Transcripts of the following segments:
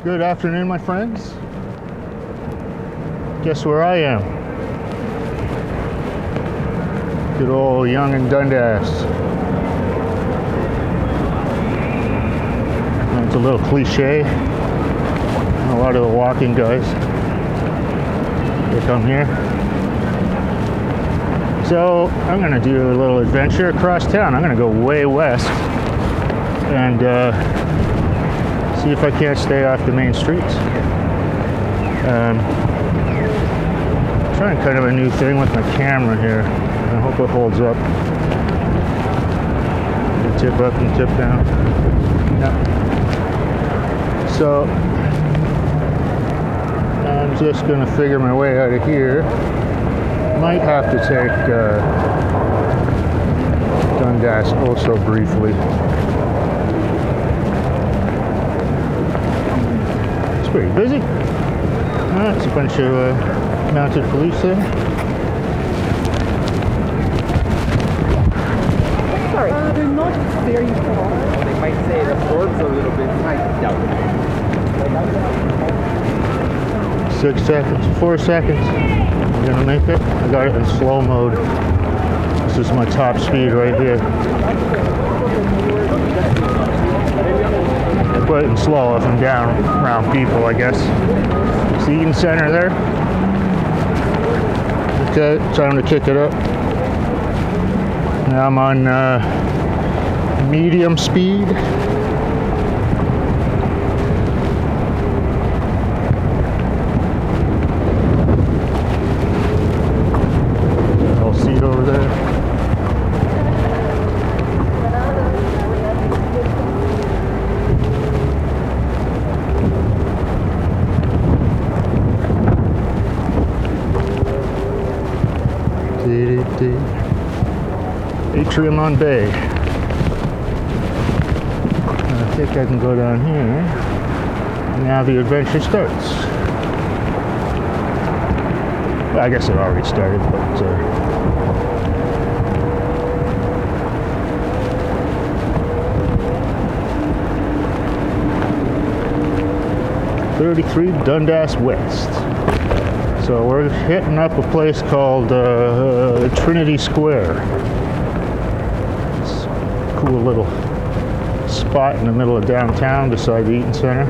Good afternoon, my friends. Guess where I am? Good old Young and Dundas. It's a little cliche. A lot of the walking guys, they come here. So I'm gonna do a little adventure across town. I'm gonna go way west and see if I can't stay off the main streets. Trying kind of a new thing with my camera here. I hope it holds up. You tip up and tip down. Yeah. So I'm just gonna figure my way out of here. Might have to take Dundas also briefly. It's pretty busy. It's a bunch of mounted police there. Sorry, they're not very far. They might say the orbs a little bit tight down. 6 seconds, 4 seconds. I'm gonna make it. I got it in slow mode. This is my top speed right here. I put it in slow if I'm down around people, I guess. It's the Eaton Center there. Okay, time to kick it up. Now I'm on medium speed. I'll see it over there. Atrium on Bay. I think I can go down here. Now the adventure starts. Well, I guess it already started, but 33 Dundas West. So we're hitting up a place called Trinity Square. It's a cool little spot in the middle of downtown beside the Eaton Center.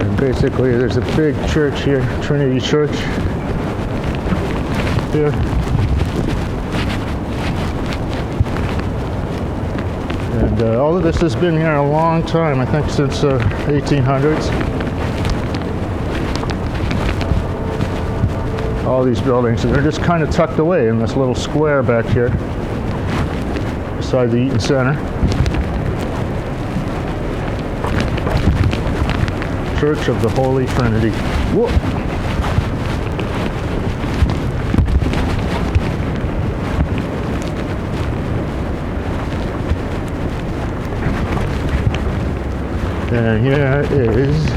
And basically there's a big church here, Trinity Church here. And all of this has been here a long time, I think since 1800s. All these buildings, and they're just kind of tucked away in this little square back here beside the Eaton Center. Church of the Holy Trinity. Whoa. And here is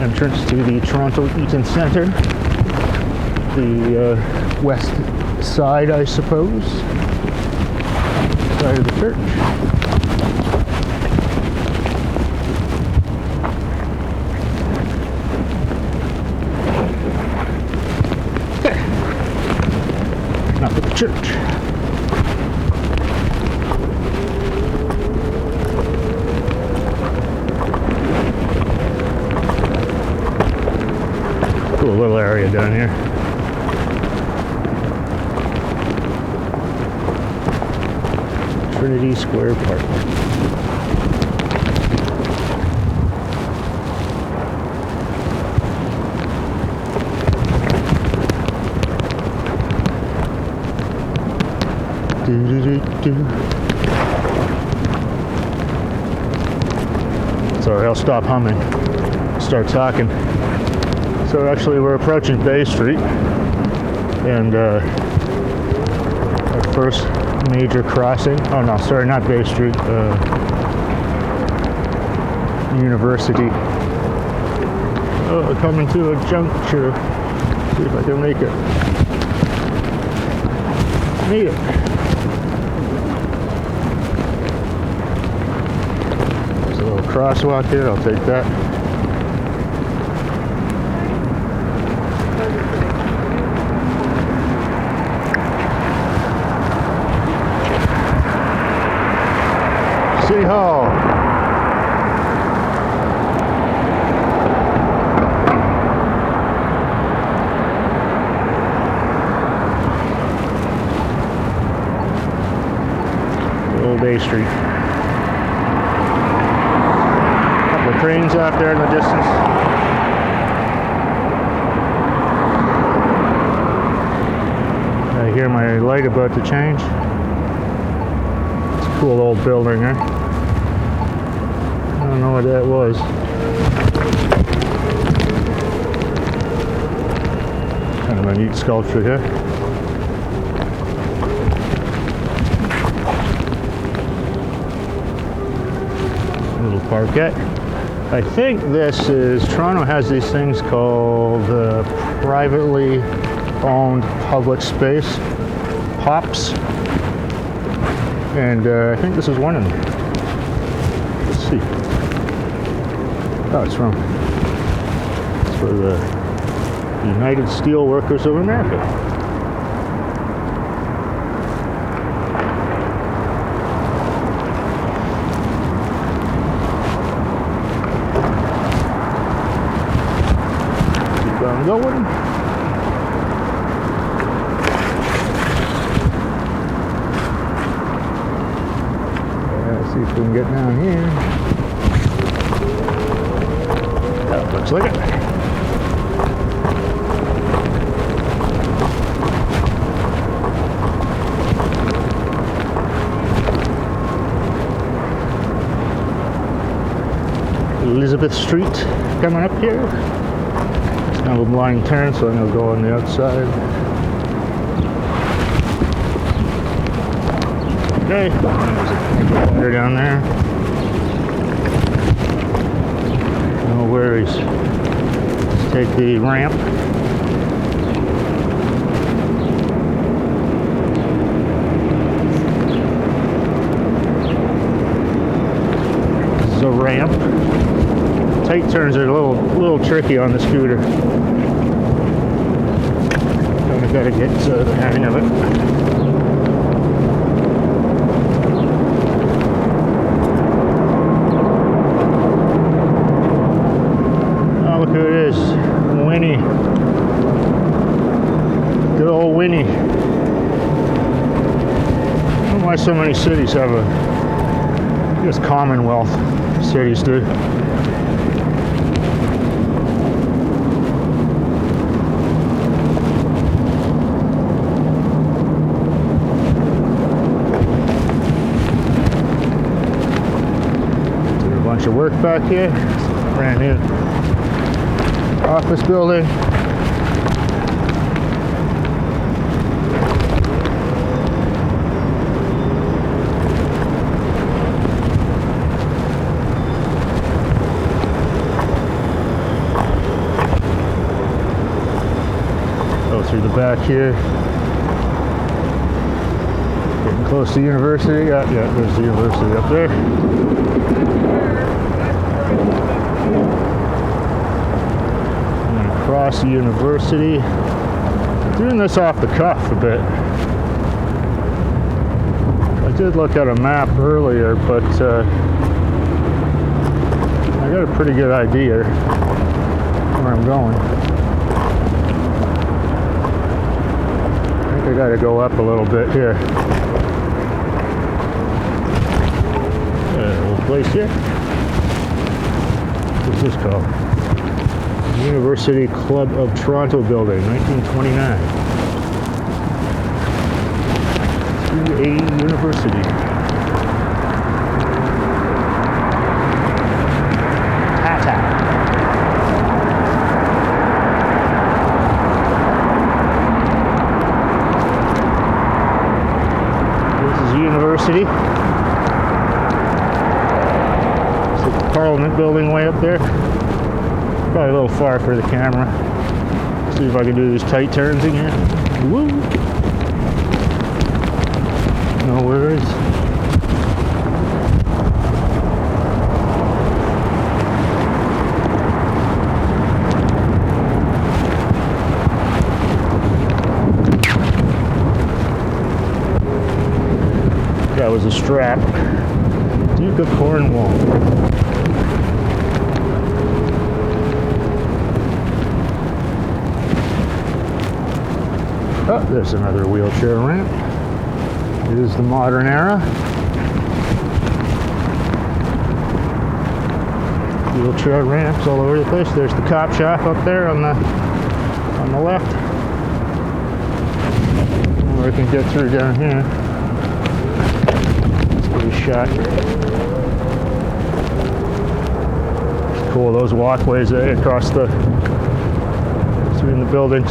entrance to the Toronto Eaton Center, the west side, I suppose, side of the church. Okay, now for the church. Cool little area down here. Trinity Square Park. Sorry, I'll stop humming. Start talking. So actually we're approaching Bay Street, and our first major crossing. Oh no, sorry, not Bay Street. University. Oh, coming to a juncture. See if I can make it. Need it. There's a little crosswalk here. I'll take that. City Hall. Old Bay Street. Couple of trains out there in the distance. I hear my light about to change. It's a cool old building, eh? I don't know what that was. Kind of a neat sculpture here. Little parkette. I think this is, Toronto has these things called privately owned public space, POPs. And I think this is one of them. Let's see. Oh, it's for the United Steelworkers of America. Keep on going. Let's see if we can get down here. That looks like it. Elizabeth Street coming up here. It's kind of a blind turn, so I'm going to go on the outside. Okay, there's a ladder down there. No worries. Let's take the ramp. This is a ramp. Tight turns are a little tricky on the scooter. Kind of got to get the hang of it. Here it is, Winnie. Good old Winnie. I don't know why so many cities have I guess Commonwealth cities do. There's a bunch of work back here. Brand new office building. Go through the back here. Getting close to the university. Yeah, there's the university up there. Across the university. Doing this off the cuff a bit. I did look at a map earlier, but I got a pretty good idea where I'm going. I think I got to go up a little bit here. Little place here. What's this called? University Club of Toronto building, 1929. 380 University. Tata. This is the university. It's the Parliament building way up there. Probably a little far for the camera. See if I can do these tight turns again. Woo! No worries. That was a strap. Duke of Cornwall. Oh, there's another wheelchair ramp. It is the modern era. Wheelchair ramps all over the place. There's the cop shop up there on the left. And we can get through down here. Let's give it a shot. It's cool, those walkways across between the buildings.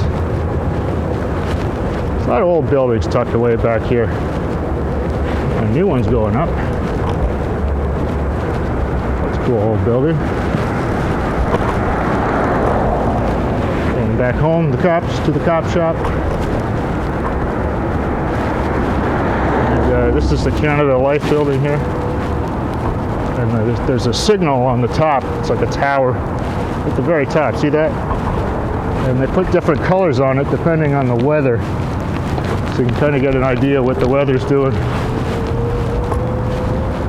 A lot of old buildings tucked away back here. A new one's going up. That's a cool old building. And back home, to the cop shop. And this is the Canada Life building here. And there's a signal on the top. It's like a tower at the very top. See that? And they put different colors on it depending on the weather. So you can kind of get an idea what the weather's doing.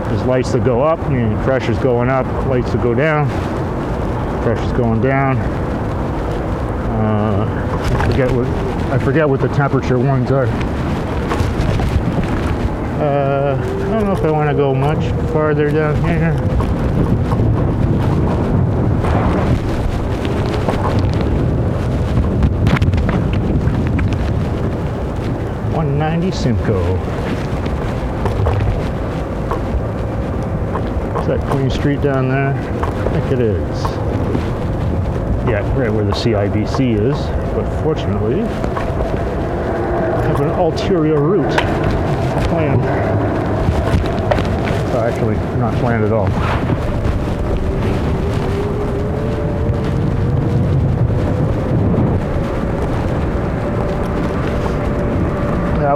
There's lights that go up, meaning pressure's going up, lights that go down, pressure's going down. I forget what the temperature ones are. I don't know if I want to go much farther down here. 190 Simcoe. Is that Queen Street down there? I think it is. Yeah, right where the CIBC is. But fortunately, I have an ulterior route planned. Oh, actually, not planned at all.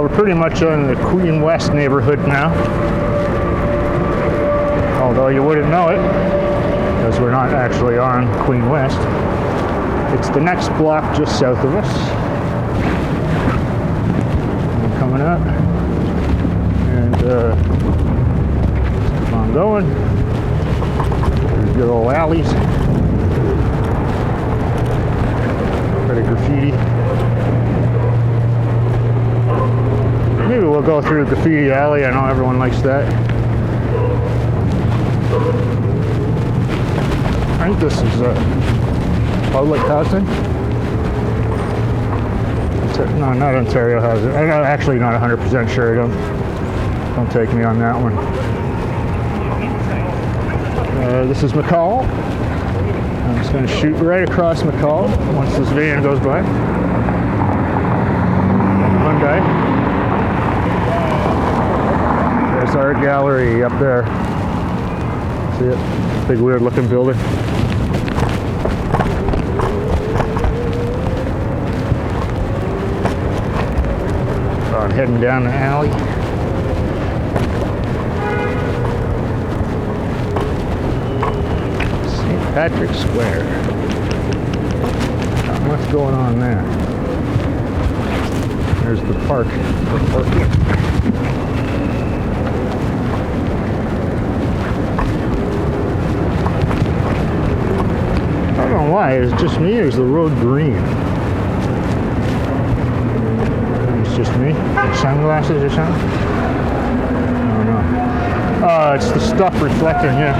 We're pretty much in the Queen West neighborhood now. Although you wouldn't know it, because we're not actually on Queen West. It's the next block just south of us. And coming up. And keep on going. There's good old alleys. Bit of graffiti. Maybe we'll go through Graffiti Alley. I know everyone likes that. I think this is public housing. No, not Ontario housing. I'm actually not 100% sure. Don't take me on that one. This is McCall. I'm just going to shoot right across McCall once this van goes by. Hyundai. There's Art Gallery up there. See it? Big weird looking building. So I'm heading down the alley. St. Patrick Square. Not much going on there. There's the park for parking. I don't know why, is it just me or is the road green? It's just me? Sunglasses or something? I don't know. It's the stuff reflecting here.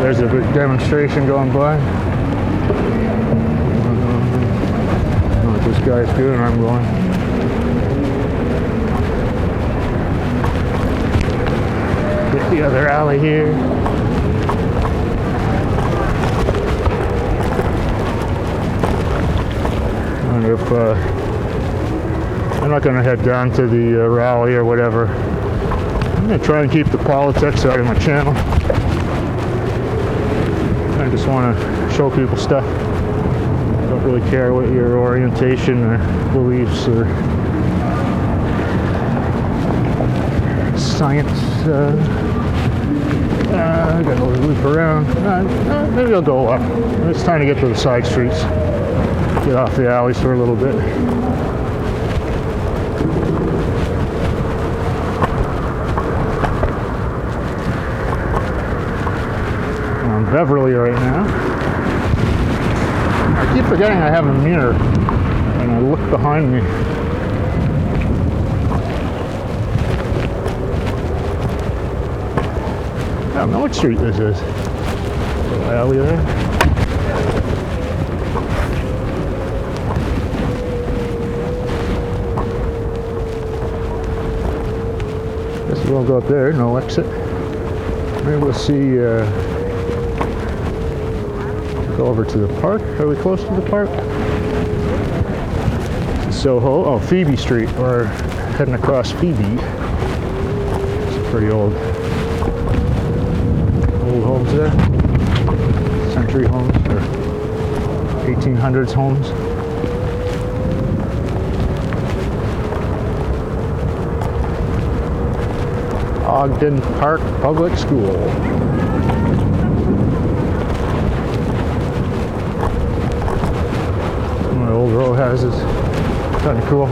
There's a big demonstration going by. I don't know what this guy's doing, I'm going. Get the other alley here. And if I'm not going to head down to the rally or whatever, I'm going to try and keep the politics out of my channel. I just want to show people stuff. I don't really care what your orientation or beliefs or science. I gotta loop around. Maybe I'll go up. It's time to get to the side streets. Get off the alleys for a little bit. I'm on Beverly right now. I keep forgetting I have a mirror, and I look behind me. I don't know what street this is. Little alley there. Guess we won't go up there, no exit. Maybe we'll see, go over to the park. Are we close to the park? Soho, oh, Phoebe Street. We're heading across Phoebe. It's pretty old homes there. Century homes or 1800s homes. Ogden Park Public School. One of the old row houses. Kind of cool.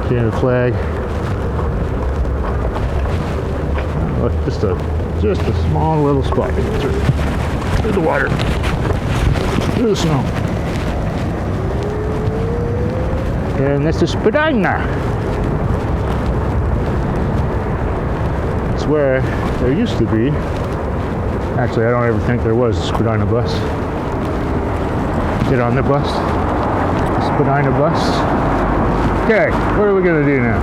Canada flag. Look, just a small little spot to get through. Through the water. Through the snow. And this is Spadina. It's where there used to be. Actually, I don't ever think there was a Spadina bus. Get on the bus. Spadina bus. Okay, what are we gonna do now?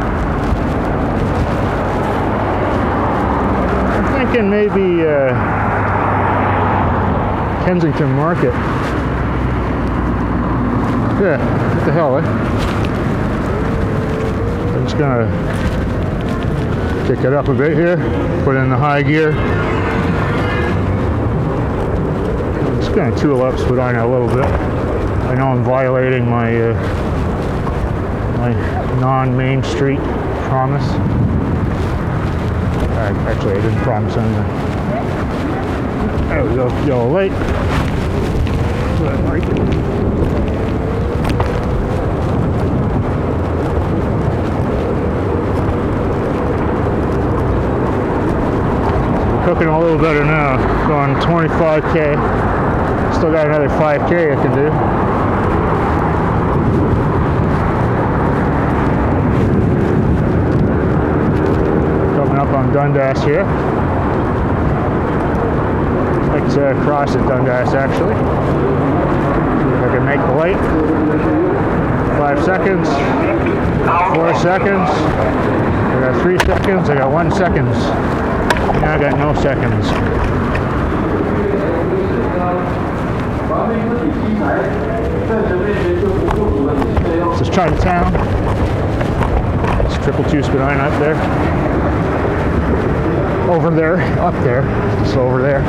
I'm thinking maybe Kensington Market. Yeah, what the hell, eh? I'm just gonna kick it up a bit here, put it in the high gear. I'm just gonna tool up Spadina a little bit. I know I'm violating my my non-Main Street promise. Actually, I didn't promise anything. There we go, yellow light. Cooking a little better now. Going 25k. Still got another 5k I can do. Coming up on Dundas here. Let's cross at Dundas actually. See if I can make the light. 5 seconds. 4 seconds. I got 3 seconds. I got 1 second. Now I got no seconds. This is Chinatown. It's 222 Spadina up there. Over there, up there, just over there.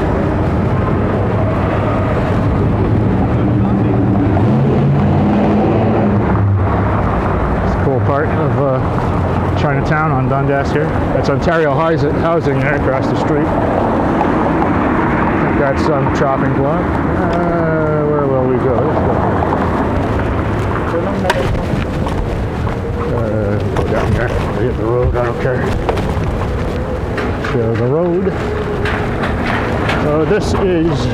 It's a cool part of Chinatown on Dundas here. That's Ontario Housing there across the street. I think that's some chopping block. Where will we go? Let's go down there. I'll hit the road, I don't care. So the road. So this is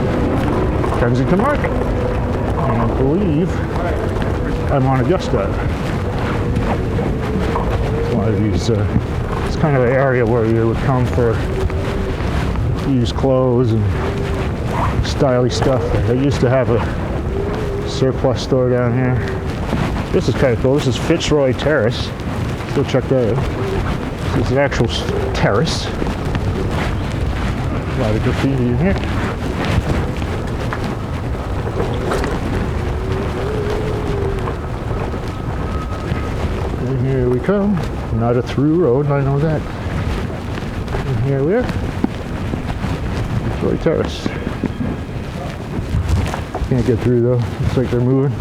Kensington Market. And I believe I'm on Augusta. One of these, it's kind of an area where you would come for used clothes and stylish stuff. They used to have a surplus store down here. This is kind of cool. This is Fitzroy Terrace. Go check that out. This is an actual terrace. A lot of graffiti in here. And here we come. Not a through road, I know that. And here we are. Fitzroy Terrace. Can't get through though. Looks like they're moving.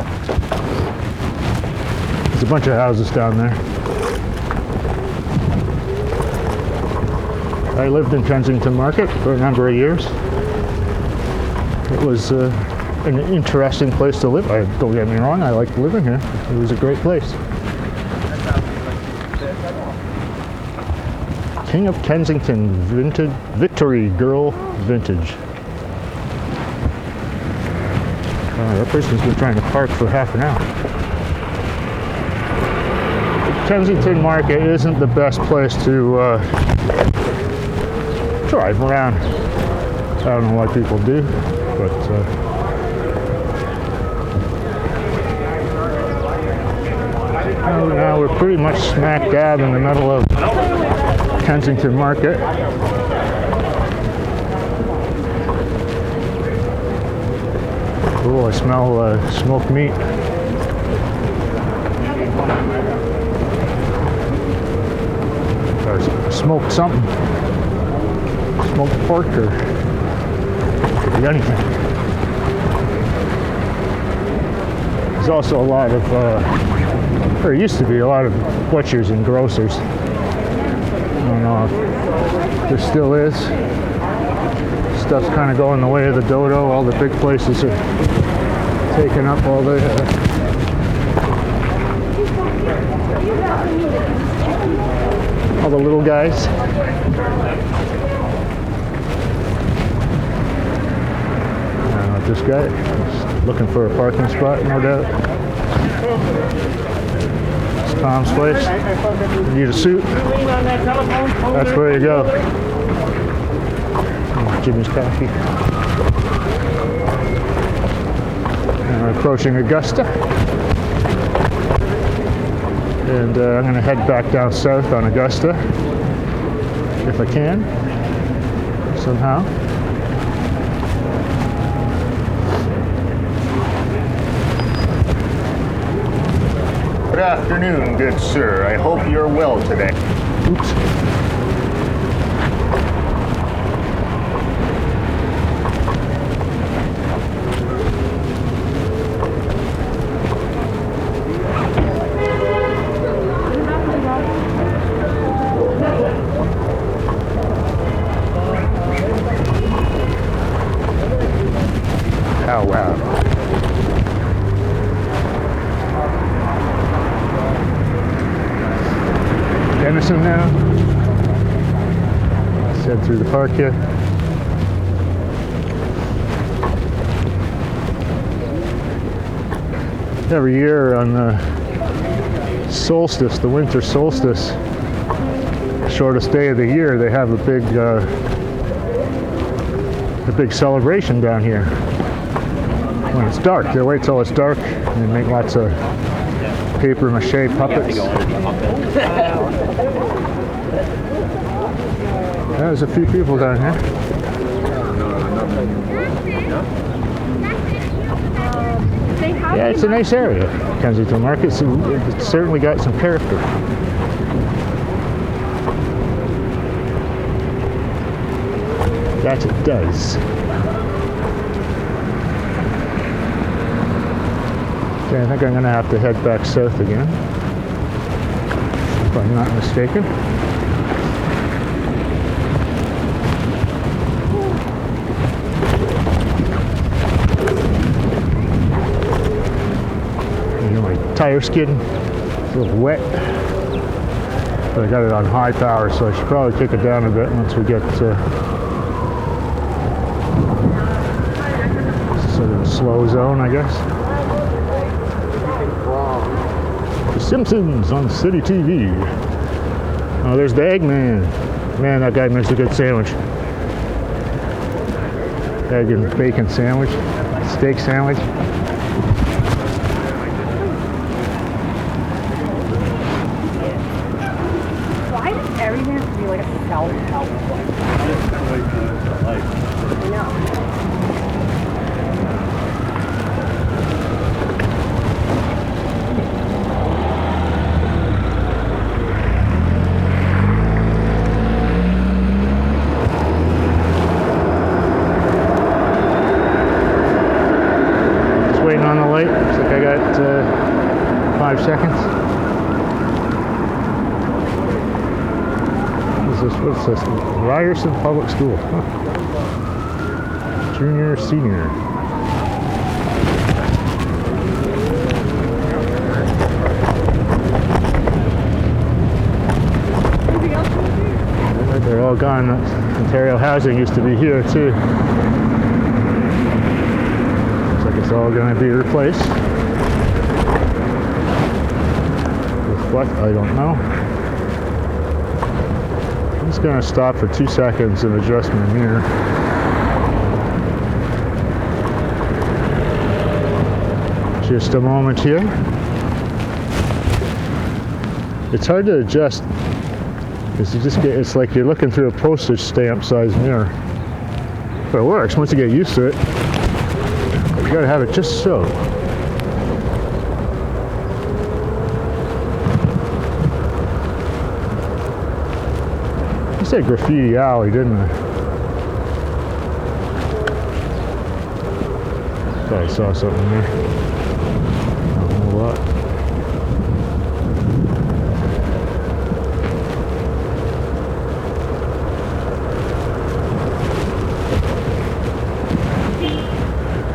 There's a bunch of houses down there. I lived in Kensington Market for a number of years. It was an interesting place to live. Don't get me wrong, I liked living here. It was a great place. King of Kensington Vintage Victory Girl Vintage. That person's been trying to park for half an hour. Kensington Market isn't the best place to drive around. I don't know why people do, but now we're pretty much smack dab in the middle of Kensington Market. Oh, I smell smoked meat. Or smoked something. Smoked pork or could be anything. There's also a lot of, or used to be a lot of butchers and grocers. I don't know if there still is. Stuff's kind of going the way of the dodo. All the big places are taking up all the little guys. This guy is looking for a parking spot, no doubt. It's Tom's place. You need a suit? That's where you go. Jimmy's coffee. And we're approaching Augusta. And I'm going to head back down south on Augusta, if I can, somehow. Good afternoon, good sir. I hope you're well today. Oops. Oh, wow. Denison now. Let's head through the park here. Every year on the solstice, the winter solstice, shortest day of the year, they have a big celebration down here. When it's dark, they wait till it's dark and they make lots of paper mache puppets. There's a few people down here. Yeah, it's a nice area, Kensington Market. It's certainly got some character. That it does. Okay, I think I'm going to have to head back south again, if I'm not mistaken. You know, my tire skid, it's a little wet, but I got it on high power, so I should probably kick it down a bit once we get sort of a slow zone, I guess. The Simpsons on City TV. Oh, there's the Eggman. Man, that guy makes a good sandwich. Egg and bacon sandwich. Steak sandwich. Why does everything have to be like a self-help book? I know. Waiting on the light. Looks like I got 5 seconds. is this? What's this? Ryerson Public School. Huh. Junior, senior. They're all gone. Ontario Housing used to be here too. Looks like it's all going to be replaced. With what? I don't know. I'm just going to stop for 2 seconds and adjust my mirror. Just a moment here. It's hard to adjust. It's like you're looking through a postage stamp size mirror. But it works once you get used to it. You gotta have it just so. I said Graffiti Alley, didn't I? Thought I saw something there. Not a whole lot.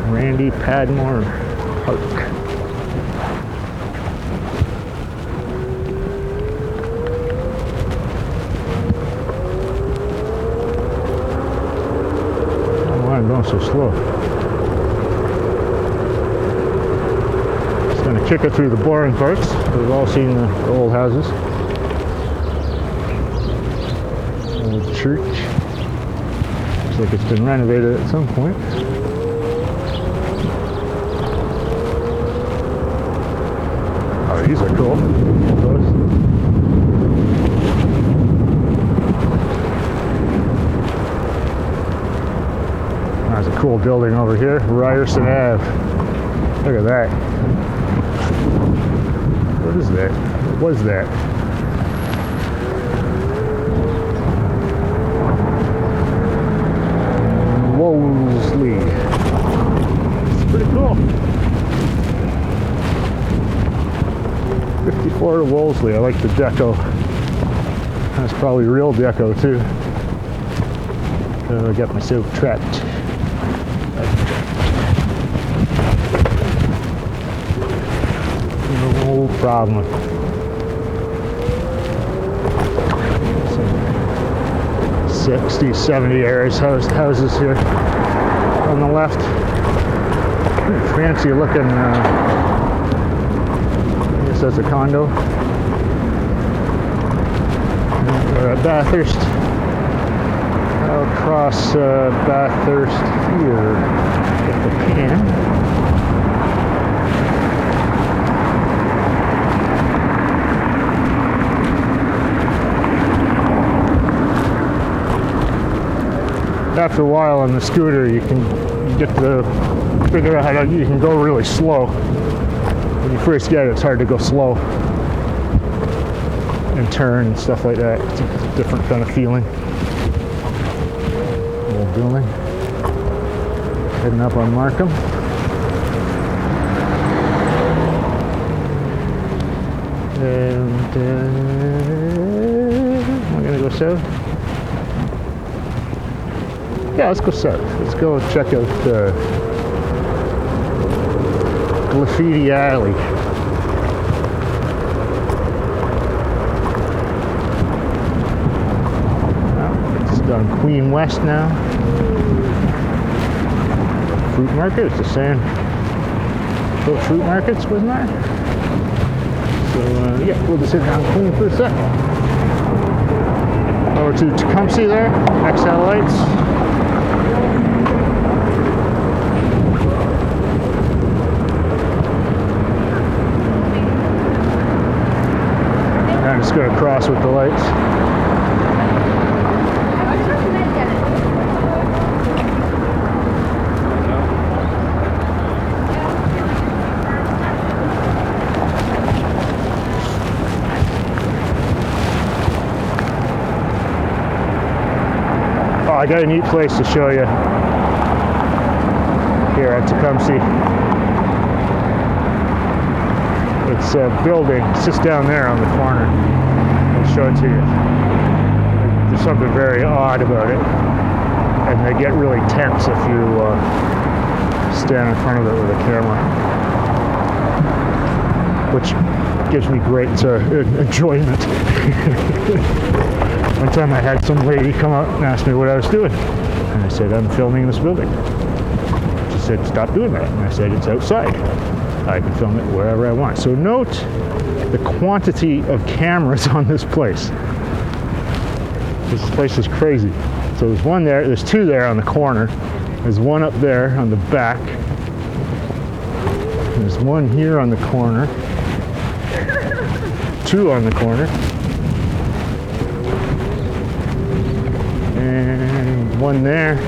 Randy Padmore Park. Why I'm going so slow? Just going to kick it through the boring parts. We've all seen the old houses. Old church. Looks like it's been renovated at some point. These are cool. There's a cool building over here, Ryerson Ave. Look at that. What is that? What was that? Wolseley. It's pretty cool. 54 to Wolseley. I like the deco. That's probably real deco too. I got myself trapped. No problem. 60, 70 airs houses here on the left. Pretty fancy looking. As a condo. We're at Bathurst. I'll cross Bathurst here if I can. After a while on the scooter, you get to figure out how you can go really slow. When you first get it, it's hard to go slow and turn and stuff like that. It's a different kind of feeling. Old building. Heading up on Markham. And I'm gonna go south. Yeah, let's go south. Let's go check out Graffiti Alley. Well, it's on Queen West now. Fruit market, it's the same. Both fruit markets, wasn't there? So, yeah, we'll just hit down Queen for a second. Over to Tecumseh there, XL lights. Just go across with the lights. Oh, I got a neat place to show you here at Tecumseh. It's a building, it's just down there on the corner. I'll show it to you. There's something very odd about it, and they get really tense if you stand in front of it with a camera, which gives me great enjoyment. One time I had some lady come up and ask me what I was doing, and I said, I'm filming this building. She said, stop doing that. And I said, it's outside. I can film it wherever I want. So note the quantity of cameras on this place. This place is crazy. So there's one there, there's two there on the corner. There's one up there on the back. There's one here on the corner. Two on the corner. And one there.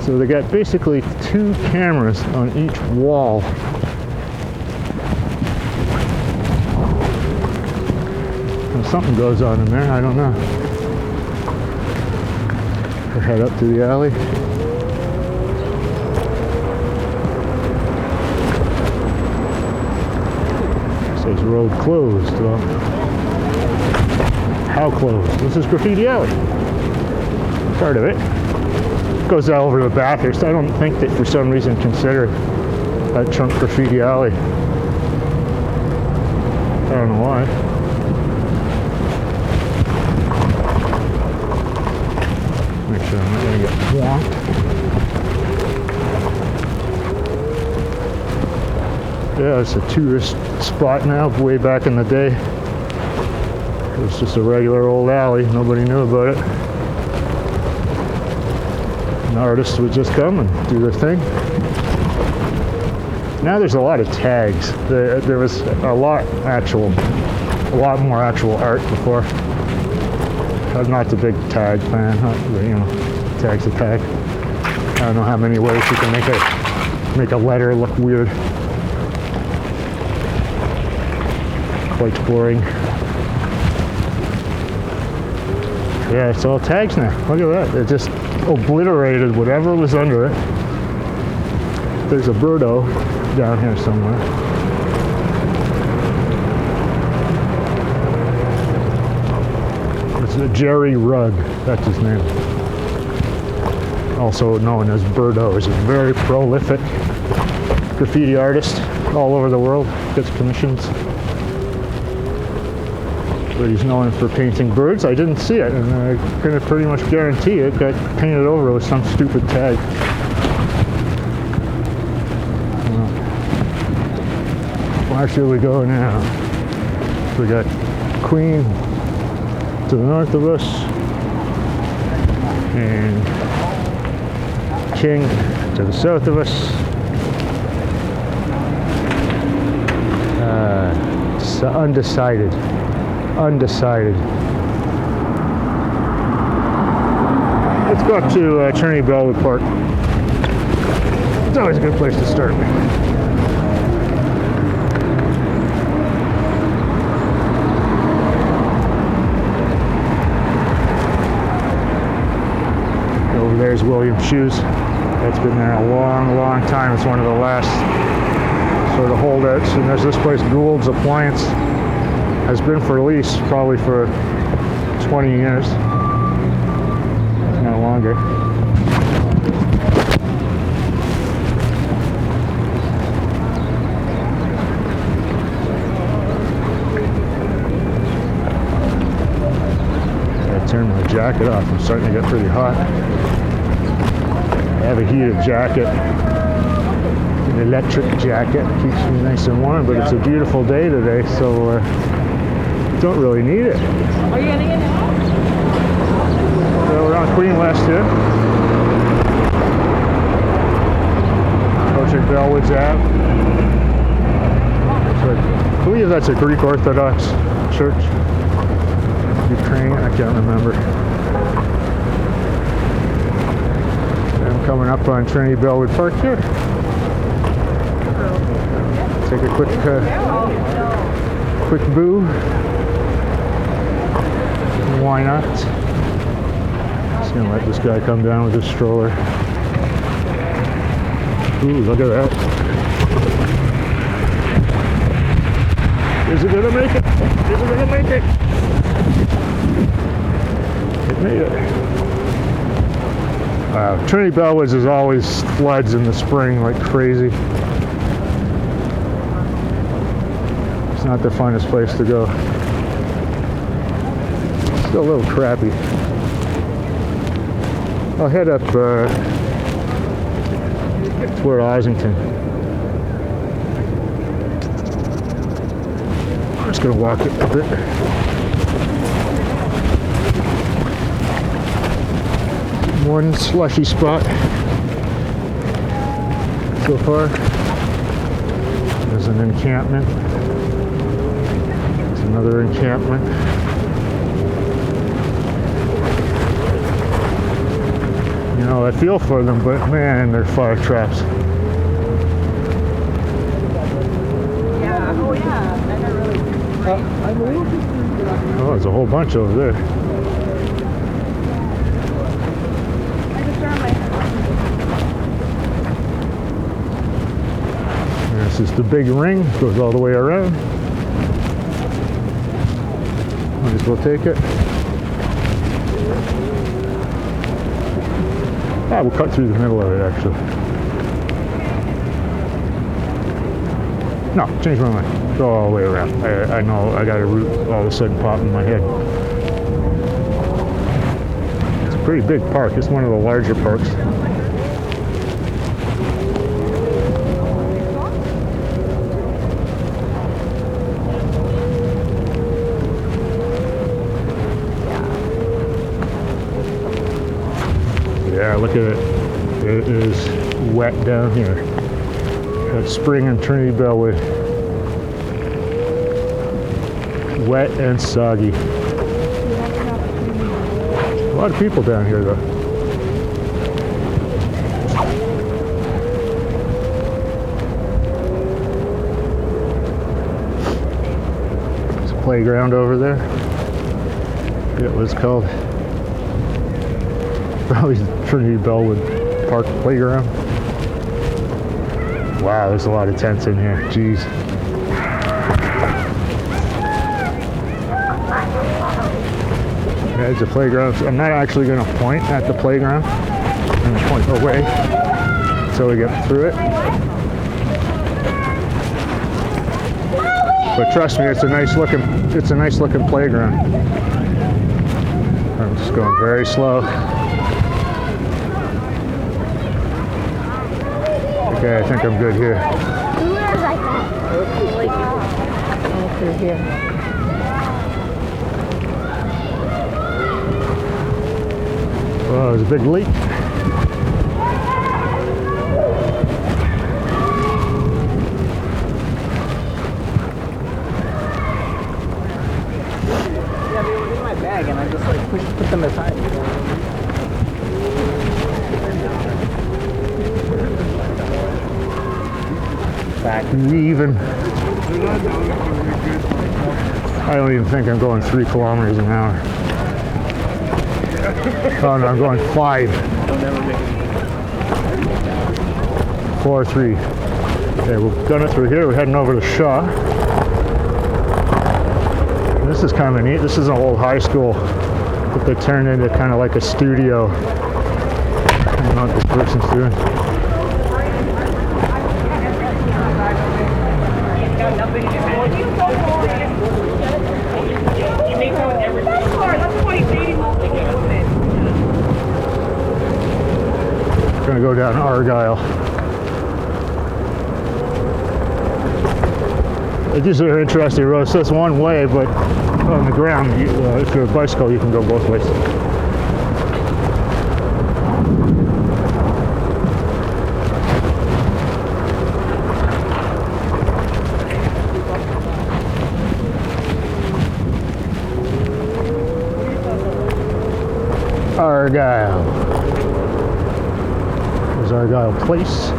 So they got basically two cameras on each wall. And something goes on in there, I don't know. We'll head up to the alley. Says road closed. Well, how closed? This is Graffiti Alley. Part of it. Goes out over the back here, so I don't think that for some reason consider that chunk Graffiti Alley. I don't know why. Make sure I'm not going to get swamped. Yeah, it's a tourist spot now. Way back in the day, it was just a regular old alley. Nobody knew about it. And artists would just come and do their thing. Now there's a lot of tags. There was a lot more actual art before. I'm not the big tag fan. Tag's a tag. I don't know how many ways you can make a letter look weird. Quite boring. Yeah, it's all tags now. Look at that. It just obliterated whatever was under it. There's a birdo down here somewhere. It's a Jerry Rugg. That's his name. Also known as Birdo. He's a very prolific graffiti artist all over the world. Gets commissions. But he's known for painting birds. I didn't see it, and I can pretty much guarantee it got painted over with some stupid tag. Where should we go now? We got Queen to the north of us, and King to the south of us. Undecided. Let's go up to Trinity Bellwood Park. It's always a good place to start. Over there's William Shoes. That's been there a long, long time. It's one of the last sort of holdouts. And there's this place, Gould's Appliance. Has been for lease probably for 20 years, if not longer. I turned my jacket off. I'm starting to get pretty hot. I have a heated jacket, an electric jacket. Keeps me nice and warm, but it's a beautiful day today, so don't really need it. Are you getting it now? So we're on Queen West here. Approaching Bellwoods Ave. So I believe that's a Greek Orthodox church. Ukraine, I can't remember. And I'm coming up on Trinity Bellwood Park here. Take a quick boo. Why not? Just gonna let this guy come down with his stroller. Ooh, look at that. Is it gonna make it? Is it gonna make it? It made it. Trinity Bellwoods is always floods in the spring like crazy. It's not the funnest place to go. Still a little crappy. I'll head up toward Arsington. I'm just gonna walk it a bit. One slushy spot so far. There's an encampment. There's another encampment. You know, I feel for them, but man, they're fire traps. Yeah, oh yeah, and they're really great. Oh, there's a whole bunch over there. I just turned my head. This is the big ring, goes all the way around. Might as well take it. Ah, we'll cut through the middle of it actually. No, change my mind. Go all the way around. I know I got a route all of a sudden pop in my head. It's a pretty big park. It's one of the larger parks. Yeah, look at it. It is wet down here. That's spring in Trinity Bellwood. Wet and soggy. A lot of people down here though. There's a playground over there. I forget what it's called. Probably Trinity Bellwood Park Playground. Wow, there's a lot of tents in here. Jeez. There's a playground. I'm not actually going to point at the playground. I'm going to point away until we get through it. But trust me, it's a nice looking playground. I'm just going very slow. Okay, I think I'm good here. Through here. Oh, there's a big leak. Yeah, they were in my bag and I just like put them aside. Back even. I don't even think I'm going 3 kilometers an hour. Oh no, I'm going 5. 4, 3. Okay, we've done it through here. We're heading over to Shaw. This is kind of neat. This is an old high school that they turned into kind of like a studio. I don't know what this person's doing. Gonna go down Argyle. These are interesting roads. So it's one way, but on the ground, if you're a bicycle, you can go both ways. Argyle. There's Argyle Place.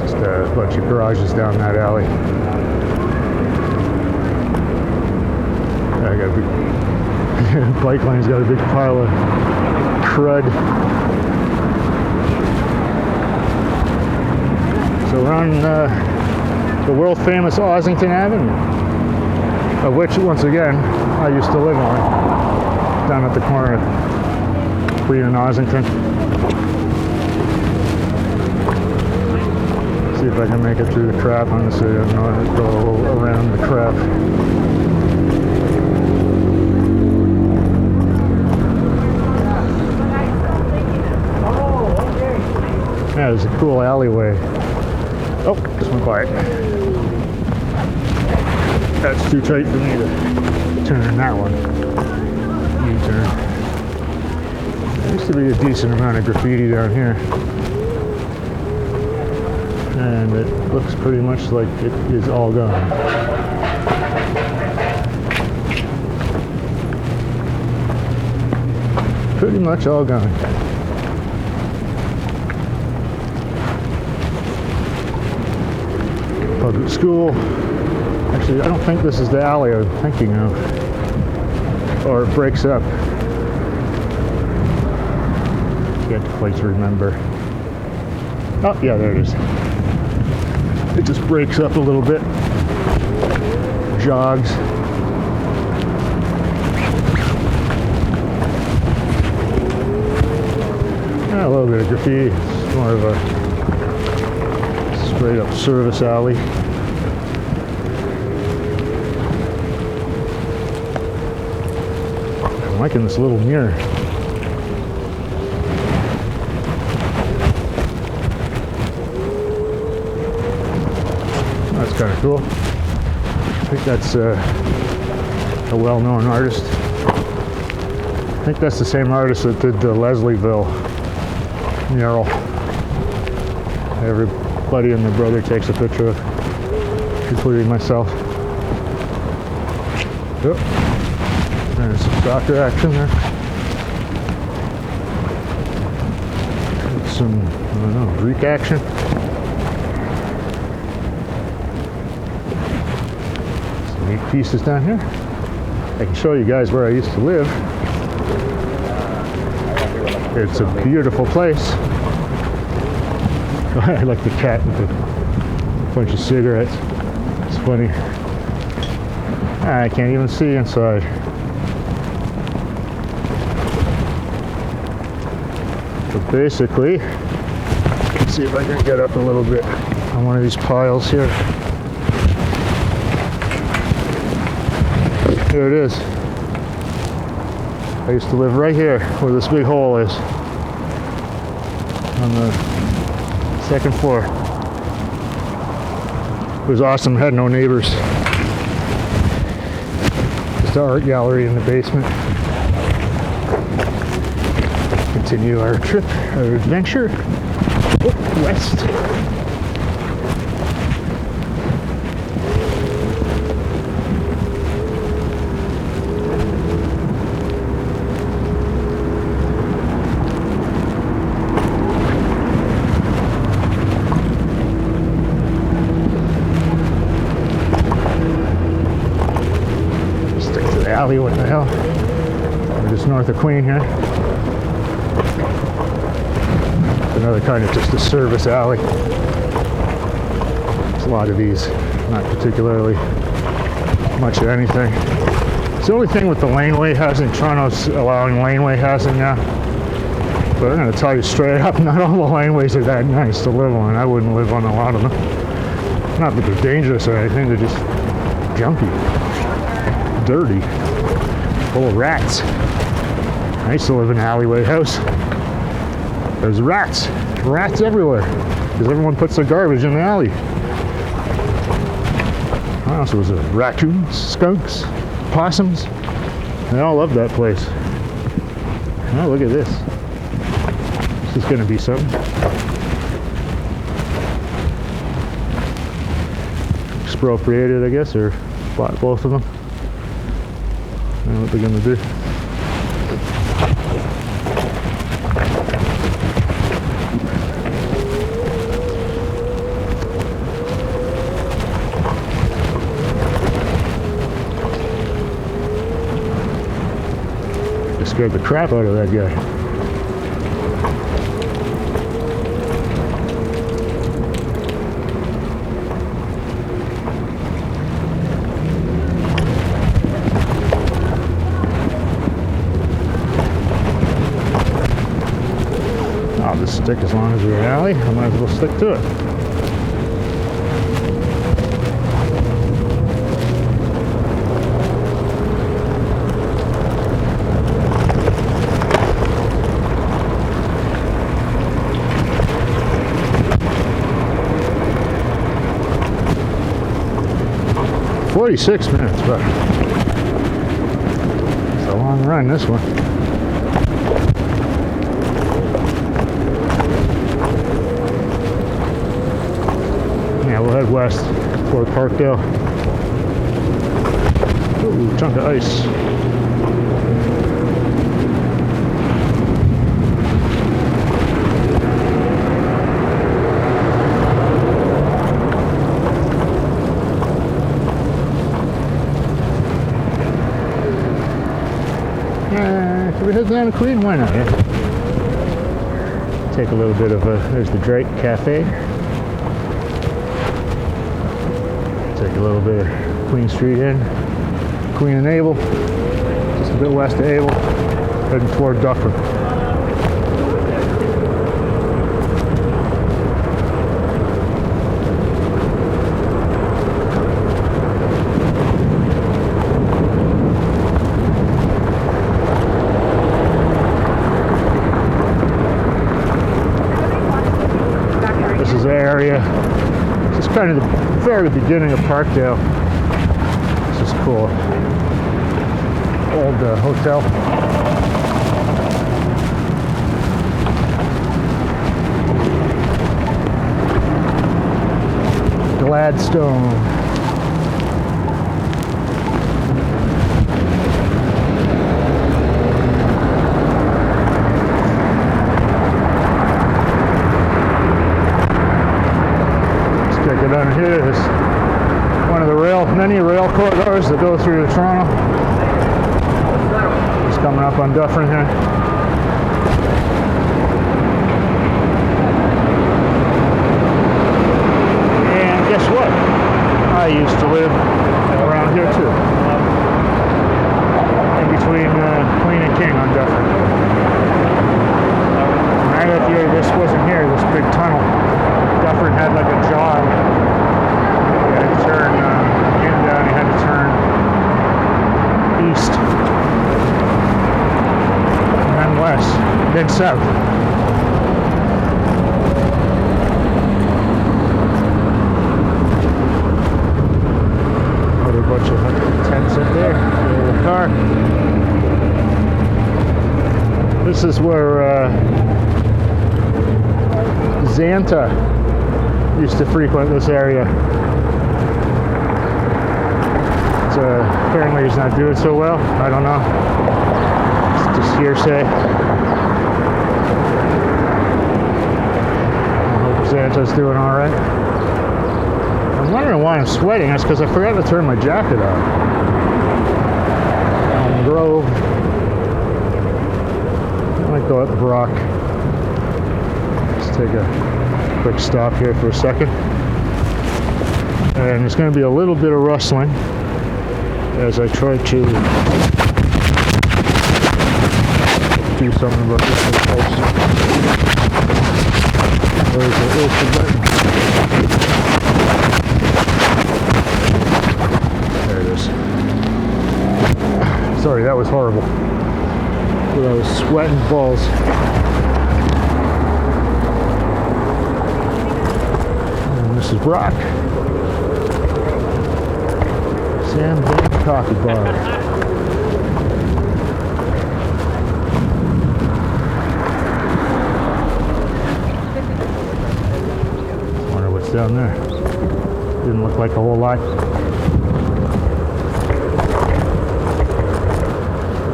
Just a bunch of garages down that alley. I got a big bike lane's got a big pile of crud. So we're on the world famous Arsington Avenue. of which, once again, I used to live on, down at the corner of Queen and Arsington. See if I can make it through the crap. I'm gonna say I'm gonna go around the crap. Yeah, there's a cool alleyway. Oh, just went by it. That's too tight for me to turn that one. U-turn. There used to be a decent amount of graffiti down here. And it looks pretty much like it is all gone. Pretty much all gone. Public school. Actually, I don't think this is the alley I'm thinking of. Or it breaks up. Can't quite remember. Oh, yeah, there it is. It just breaks up a little bit. Jogs. Yeah, a little bit of graffiti. It's more of a straight up service alley. I'm liking this little mirror. That's kind of cool. I think that's a well-known artist. I think that's the same artist that did the Leslieville mural. Everybody and their brother takes a picture of, including myself. Yep. There's some soccer action there. Some, I don't know, Greek action. Some neat pieces down here. I can show you guys where I used to live. It's a beautiful place. I like the cat with a bunch of cigarettes. It's funny. I can't even see inside. But basically, let's see if I can get up a little bit on one of these piles here. Here it is. I used to live right here where this big hole is. On the second floor. It was awesome, had no neighbors. Just an art gallery in the basement. Continue our trip, our adventure, west. Stick to the alley, what the hell? We're just north of Queen here. Another kind of just a service alley. There's a lot of these, not particularly much of anything. It's the only thing with the laneway housing. Toronto's allowing laneway housing now. But I'm going to tell you straight up, not all the laneways are that nice to live on. I wouldn't live on a lot of them. Not that they're dangerous or anything, they're just junky, dirty, full of rats. I used to live in an alleyway house. There's rats everywhere, because everyone puts their garbage in the alley. What else was there? Raccoons, skunks, possums. They all love that place. Oh, look at this. This is going to be something. Expropriated, I guess, or bought both of them. I don't know what they're going to do. Scared the crap out of that guy. stick as long as we're in alley. I might as well stick to it. "46 minutes, but it's a long run, this one." Yeah, we'll head west toward Parkdale. Ooh, chunk of ice. Can we head down to Queen? Why not? Yeah. Take a little bit of there's the Drake Cafe. Take a little bit of Queen Street in. Queen and Abel. Just a bit west of Abel. Heading toward Dufferin. Area. This is kind of the very beginning of Parkdale. This is cool. Old hotel. Gladstone. Down here is one of the many rail corridors that go through Toronto. Just coming up on Dufferin here. And guess what? I used to live around here too. In between Queen and King on Dufferin. When I lived here, this wasn't here, this big tunnel. Dufferin had like a jog. You had to turn in down, you had to turn east, and then west, then south. Another bunch of tents in there, little car. This is where Xanta used to frequent this area. Apparently he's not doing so well. I don't know. It's just hearsay. I hope Xanta's doing all right. I'm wondering why I'm sweating. That's because I forgot to turn my jacket on. Elm Grove. I might go up Brock. Let's take a quick stop here for a second. And there's going to be a little bit of rustling as I try to do something about this post. Where's the button? There it is. Sorry, that was horrible. I was sweating balls. This is Brock. Sam Bank Coffee Bar. Wonder what's down there. Didn't look like a whole lot.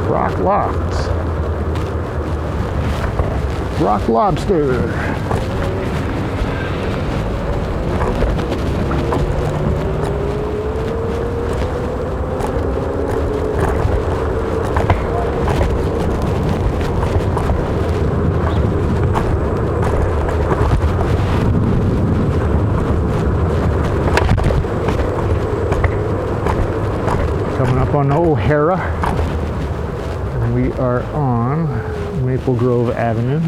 Brock Lobs. Brock Lobster. On O'Hara, and we are on Maple Grove Avenue.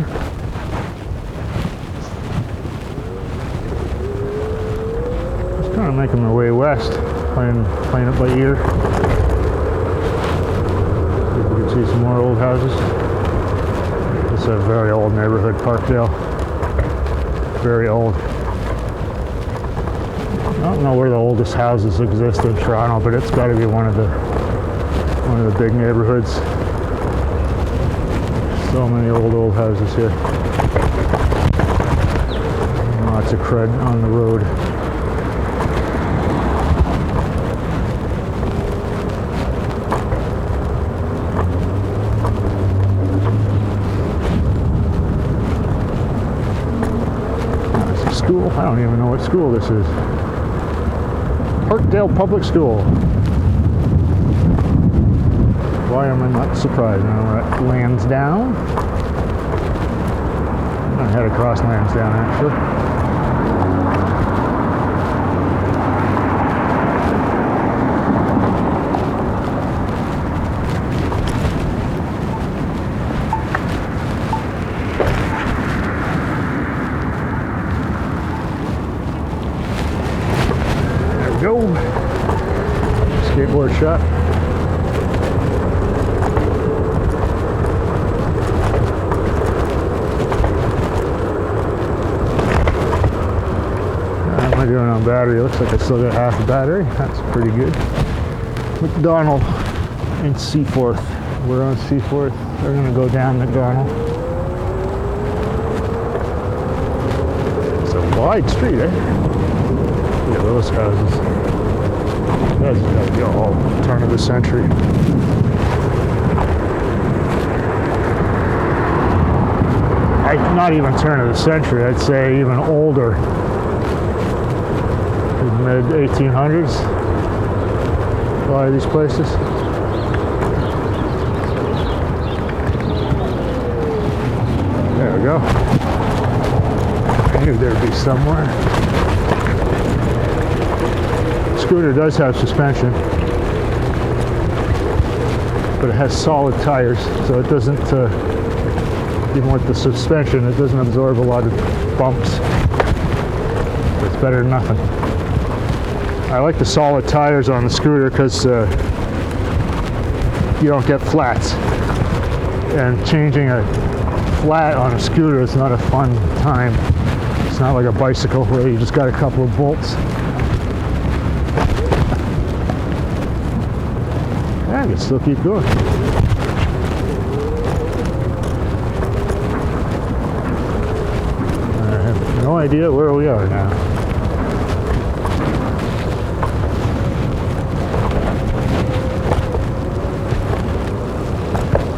I'm making my way west, playing it by ear. See if we can see some more old houses. It's a very old neighborhood, Parkdale. Very old. I don't know where the oldest houses exist in Toronto, but it's got to be one of the big neighborhoods. So many old houses here. Lots of crud on the road. There's a school. I don't even know what school this is. Parkdale Public School. Why am I not surprised? Now we're at Lansdowne. I had to cross Lansdowne actually. There we go. Skateboard shop. How am I doing on battery? Looks like I still got half a battery. That's pretty good. McDonald in Seaforth. We're on Seaforth. We're gonna go down McDonald. It's a wide street, eh? Look at those houses. That's gotta be all turn of the century. Not even turn of the century, I'd say even older. Mid 1800s. A lot of these places. There we go. I knew there'd be somewhere. Scooter does have suspension, but it has solid tires, so it doesn't, even with the suspension, it doesn't absorb a lot of bumps. It's better than nothing. I like the solid tires on the scooter because you don't get flats. And changing a flat on a scooter is not a fun time. It's not like a bicycle where you just got a couple of bolts. Yeah, I can still keep going. I have no idea where we are now.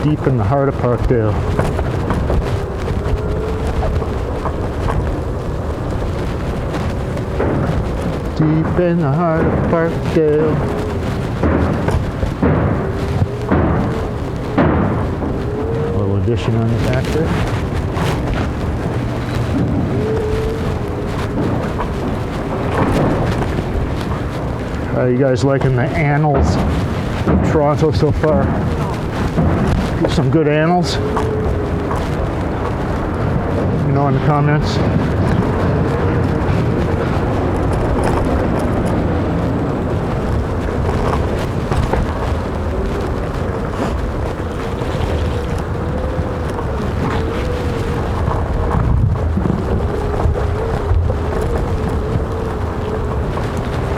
Deep in the heart of Parkdale. Deep in the heart of Parkdale. A little addition on the back there. How are you guys liking the annals of Toronto so far? Some good annals. You know, in the comments.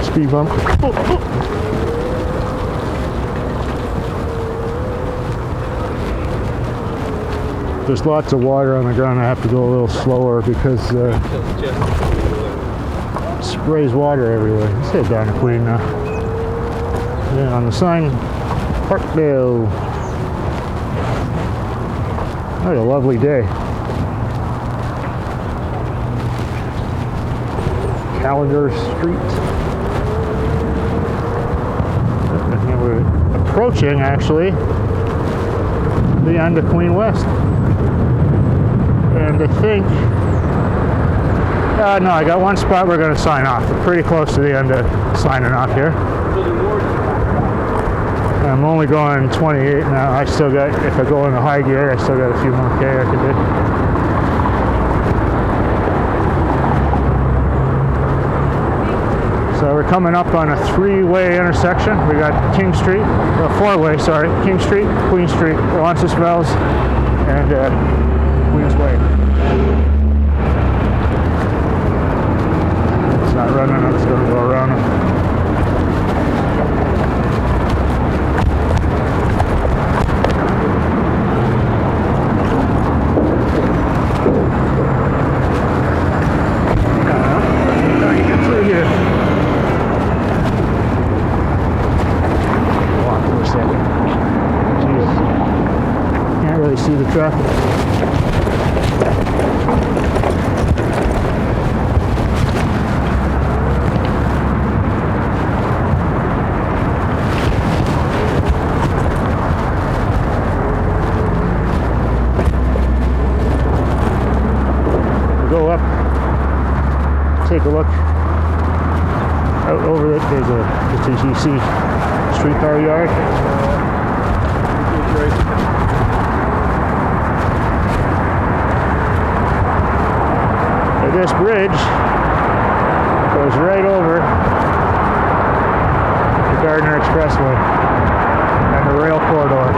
Speed bump. Oh. There's lots of water on the ground. I have to go a little slower because it sprays water everywhere. Let's head down to Queen now. Yeah, on the sign, Parkdale. What a lovely day. Calendar Street. And we're approaching, actually, the end of Queen West. And I think, no, I got one spot we're going to sign off. We're pretty close to the end of signing off here. I'm only going 28 now. I still got, if I go into high gear, I still got a few more K I can do. So we're We're coming up on a 3-way intersection. We got King Street, 4-way, sorry, King Street, Queen Street, Roncesvalles, and Queensway. It's not running, I'm just going to go around it. See the traffic. We'll go up, take a look out over it. There's a TTC streetcar yard. This bridge goes right over the Gardner Expressway and the rail corridor.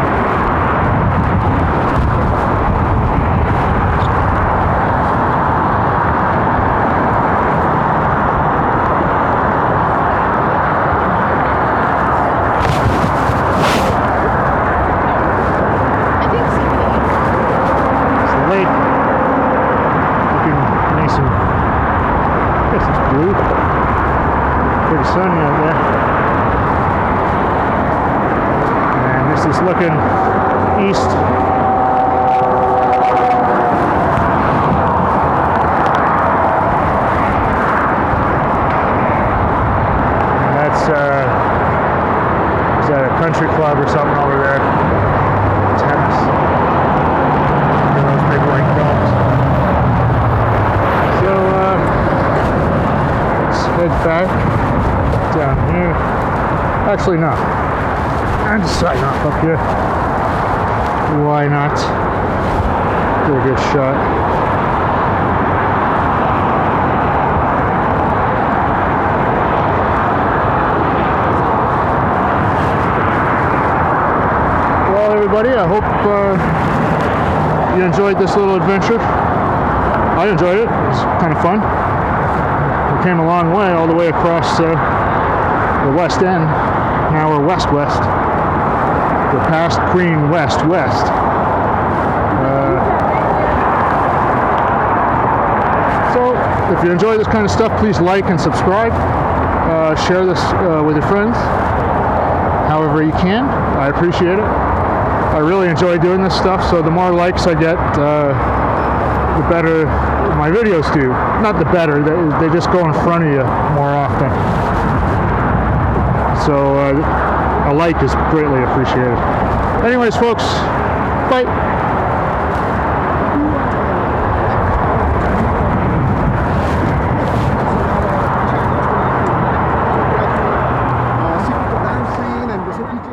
It's the lake. Pretty sunny out there. And this is looking east. And that's is that a country club or something over there? Tennis. Look at those big white dogs. So head back down here. Actually, no. And sign off up here. Why not? Get a good shot. Well, everybody, I hope you enjoyed this little adventure. I enjoyed it. It was kind of fun. Came a long way, all the way across the West End. Now we're west-west. We're past Queen west-west. So, if you enjoy this kind of stuff, please like and subscribe. Share this with your friends, however you can. I appreciate it. I really enjoy doing this stuff, so the more likes I get, the better my videos do. Not the better, they just go in front of you more often. So a like is greatly appreciated. Anyways, folks, bye. See people dancing and there's a DJ.